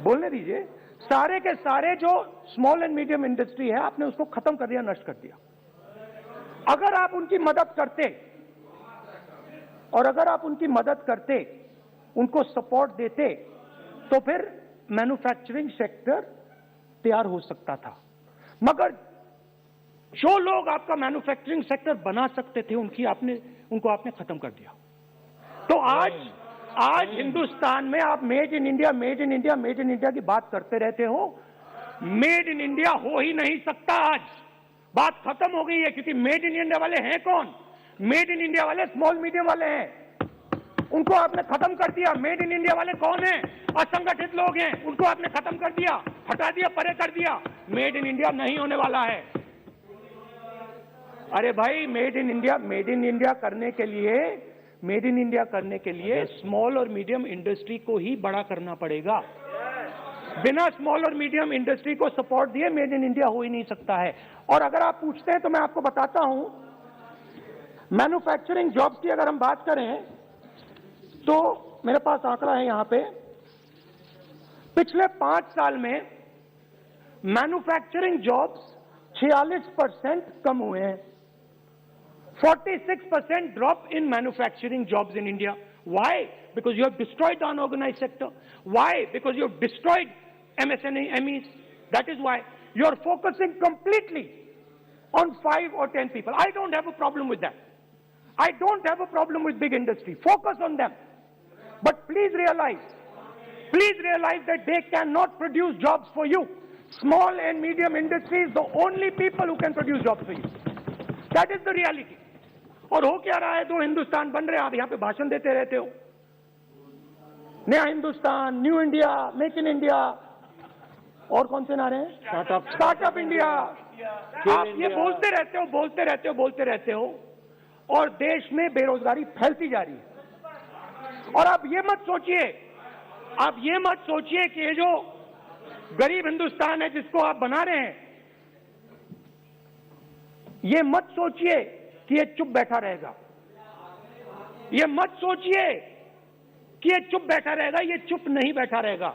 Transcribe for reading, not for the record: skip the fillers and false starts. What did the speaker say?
बोलने दीजिए। सारे के सारे जो स्मॉल एंड मीडियम इंडस्ट्री है आपने उसको खत्म कर दिया, नष्ट कर दिया। अगर आप उनकी मदद करते और अगर आप उनकी मदद करते, उनको सपोर्ट देते, तो फिर मैन्युफैक्चरिंग सेक्टर तैयार हो सकता था। मगर जो लोग आपका मैन्युफैक्चरिंग सेक्टर बना सकते थे उनको आपने खत्म कर दिया। तो आज हिंदुस्तान में आप made in India, made in India, made in India की बात करते रहते हो। मेड इन इंडिया हो ही नहीं सकता। आज बात खत्म हो गई है, क्योंकि मेड इन इंडिया वाले हैं कौन? मेड इन इंडिया वाले स्मॉल मीडियम वाले हैं, उनको आपने खत्म कर दिया। मेड इन इंडिया वाले कौन हैं? असंगठित लोग हैं, उनको आपने खत्म कर दिया, हटा दिया, परे कर दिया। मेड इन इंडिया नहीं होने वाला है। अरे भाई, मेड इन इंडिया करने के लिए स्मॉल और मीडियम इंडस्ट्री को ही बड़ा करना पड़ेगा। बिना स्मॉल और मीडियम इंडस्ट्री को सपोर्ट दिए मेड इन इंडिया हो ही नहीं सकता है। और अगर आप पूछते हैं तो मैं आपको बताता हूं, मैन्युफैक्चरिंग जॉब्स की अगर हम बात करें तो मेरे पास आंकड़ा है यहां पे, पिछले 5 साल में मैन्युफैक्चरिंग जॉब्स 46% कम हुए हैं। 46% drop in manufacturing jobs in India. Why? Because you have destroyed the unorganized sector. Why? Because you have destroyed MSMEs. That is why you are focusing completely on 5 or 10 people. I don't have a problem with that. I don't have a problem with big industry. Focus on them. But please realize that they cannot produce jobs for you. Small and medium industry is the only people who can produce jobs for you. That is the reality. और हो क्या रहा है? 2 हिंदुस्तान बन रहे हैं, आप यहां पे भाषण देते रहते हो। नया Hindustan, new India, make in India, और कौन से नारे हैं? Startup India. आप ये बोलते रहते हो और देश में बेरोजगारी फैलती जा रही है। और आप ये मत सोचिए कि ये जो गरीब हिंदुस्तान है जिसको आप बना रहे हैं, ये मत सोचिए कि ये चुप बैठा रहेगा। ये मत सोचिए कि ये चुप बैठा रहेगा, ये चुप नहीं बैठा रहेगा।